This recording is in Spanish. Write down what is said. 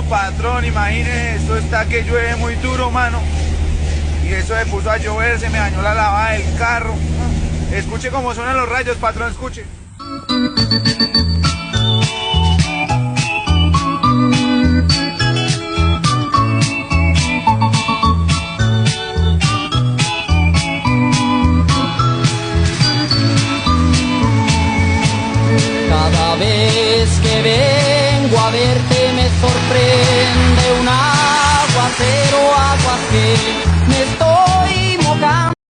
No, patrón, imagínese, esto está que llueve muy duro, mano. Y eso se puso a llover, se me dañó la lavada del carro. Escuche cómo suenan los rayos, patrón, escuche. Cada vez que vengo a verte me sorprende un aguacero, aguas que me